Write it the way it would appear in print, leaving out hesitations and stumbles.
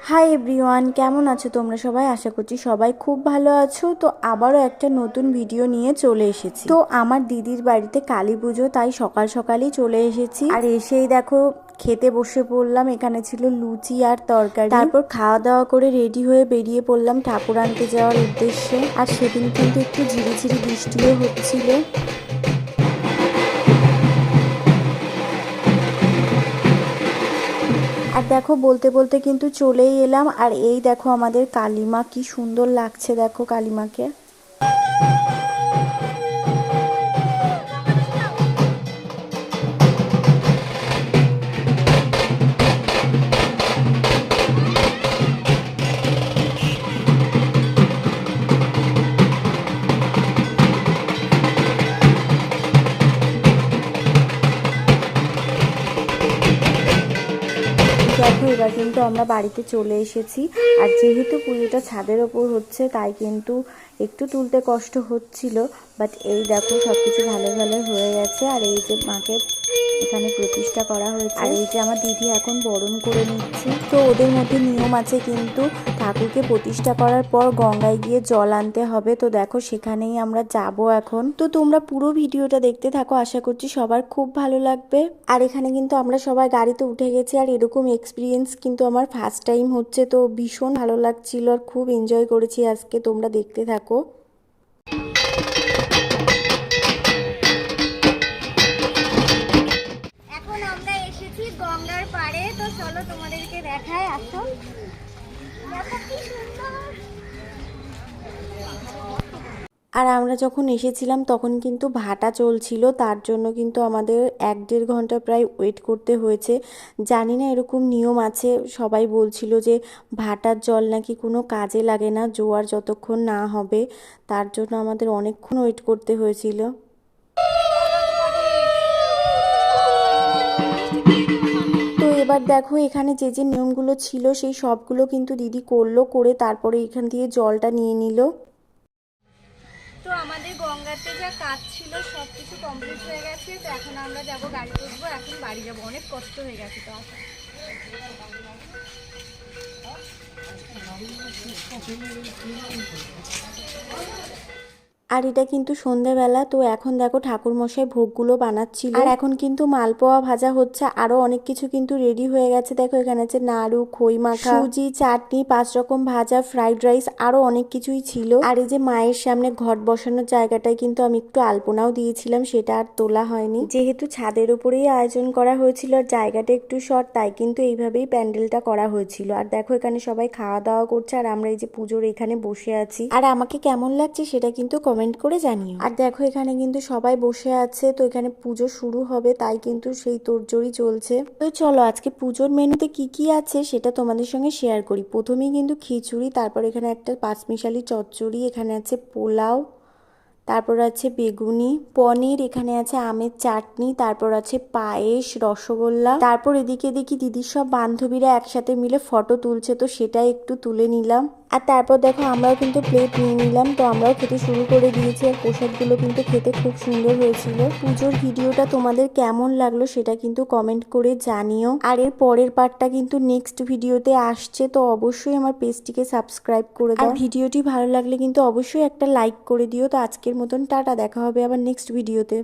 Hi everyone, কেমন আছো তোমরা সবাই? আশা করছি সবাই খুব ভালো আছো। তো আবারও একটা নতুন ভিডিও নিয়ে চলে এসেছি। তো আমার দিদির বাড়িতে কালী পুজো, তাই সকাল সকালই চলে এসেছি। আর এসেই দেখো খেতে বসে পড়লাম। এখানে ছিল লুচি আর তরকারি। তারপর খাওয়া দাওয়া করে রেডি হয়ে বেরিয়ে পড়লাম ঠাকুর আনতে যাওয়ার উদ্দেশ্যে। আর সেদিন কিন্তু একটু ঝিরিঝিরি বৃষ্টিও হচ্ছিল। আর দেখো বলতে বলতে কিন্তু চলেই এলাম। আর এই দেখো আমাদের কালিমা, কি সুন্দর লাগছে দেখো কালিমাকে। দেখো এবার কিন্তু আমরা বাড়িতে চলে এসেছি। আর যেহেতু পুজোটা ছাদের ওপর হচ্ছে, তাই কিন্তু একটু তুলতে কষ্ট হচ্ছিল। বাট এই দেখো সবকিছু ভালো ভালো হয়ে গেছে। আর এই যে মাকে এখানে প্রতিষ্ঠা করা হয়েছে। আর এই যে আমার দিদি এখন বরণ করে নিচ্ছে। তো ওদের মধ্যে নিয়ম আছে কিন্তু, ঠাকুরকে প্রতিষ্ঠা করার পর গঙ্গায় গিয়ে জল আনতে হবে। তো দেখো সেখানেই আমরা যাব এখন। তো তোমরা পুরো ভিডিওটা দেখতে থাকো, আশা করছি সবার খুব ভালো লাগবে। আর এখানে কিন্তু আমরা সবাই গাড়িতে উঠে গেছি। আর এরকম এক্সপিরিয়েন্স কিন্তু আমার ফার্স্ট টাইম হচ্ছে, তো ভীষণ ভালো লাগছিল আর খুব এনজয় করেছি আজকে। তোমরা দেখতে থাকো। এখন আমরা এসেছি গঙ্গার পাড়ে। তো চলো তোমাদেরকে দেখায়, আসো। দেখো কি সুন্দর। আর আমরা যখন এসেছিলাম তখন কিন্তু ভাটা চলছিল, তার জন্য কিন্তু আমাদের 1-1.5 ঘন্টা প্রায় ওয়েট করতে হয়েছে। জানি না এরকম নিয়ম আছে, সবাই বলছিল যে ভাটার জল নাকি কোনো কাজে লাগে না জোয়ার যতক্ষণ না হবে, তার জন্য আমাদের অনেকক্ষণ ওয়েট করতে হয়েছিল। তো এবার দেখো এখানে যে যে নিয়মগুলো ছিল সেই সবগুলো কিন্তু দিদি করলো, করে তারপরে এখান থেকে জলটা নিয়ে নিল। তো আমাদের গঙ্গাতে যা কাজ ছিল সব কিছু কমপ্লিট হয়ে গেছে। তো এখন আমরা যাবো, গাড়ি উঠবো, এখন বাড়ি যাবো। অনেক কষ্ট হয়ে গেছে। তো আসা আর এটা কিন্তু সন্ধেবেলা। তো এখন দেখো ঠাকুরমশাই ভোগগুলো বানাচ্ছিল। আর এখন কিন্তু মালপোয়া ভাজা হচ্ছে, আরো অনেক কিছু কিন্তু রেডি হয়ে গেছে। দেখো এখানে আছে নাড়ু, খই মাখা, সুজি, চাটনি, 5 রকম ভাজা, ফ্রাইড রাইস, আরো অনেক কিছুই ছিল। আর এই যে মায়ের সামনে ঘট বসানোর জায়গাটায় কিন্তু আমি একটু আলপনাও দিয়েছিলাম, সেটা আর তোলা হয়নি। যেহেতু ছাদের উপরেই আয়োজন করা হয়েছিল আর জায়গাটা একটু শর্ট, তাই কিন্তু এইভাবেই প্যান্ডেলটা করা হয়েছিল। আর দেখো এখানে সবাই খাওয়া দাওয়া করছে, আর আমরা এই যে পুজোর এখানে বসে আছি। আর আমাকে কেমন লাগছে সেটা কিন্তু কমেন্ট করে জানিও। আর দেখো এখানে কিন্তু সবাই বসে আছে, তো এখানে পুজো শুরু হবে, তাই কিন্তু সেই তোড়জোড়ি চলছে। তো চলো আজকে পুজোর মেনুতে কি কি আছে সেটা তোমাদের সঙ্গে শেয়ার করি। প্রথমেই কিন্তু খিচুড়ি, তারপর এখানে একটা পাঁচমিশালি চচ্চড়ি, এখানে আছে পোলাও, তারপর আছে বেগুনি, পনির, এখানে আছে আমের চাটনি, তারপর আছে পায়েস, রসগোল্লা। তারপর এদিকে দেখি দিদির সব বান্ধবীরা একসাথে মিলে ফটো তুলছে, তো সেটাই একটু তুলে নিলাম। আর তারপর দেখো আমরাও কিন্তু প্লেট নিয়ে নিলাম, তো আমরাও খেতে শুরু করে দিয়েছি। আর প্রসাদগুলো কিন্তু খেতে খুব সুন্দর হয়েছিল। পুজোর ভিডিওটা তোমাদের কেমন লাগলো সেটা কিন্তু কমেন্ট করে জানিও। আর এর পরের পার্টটা কিন্তু নেক্সট ভিডিওতে আসছে, তো অবশ্যই আমার পেজটিকে সাবস্ক্রাইব করে দাও। আর ভিডিওটি ভালো লাগলে কিন্তু অবশ্যই একটা লাইক করে দিও। তো আজকের মতন টাটা, দেখা হবে আবার নেক্সট ভিডিওতে।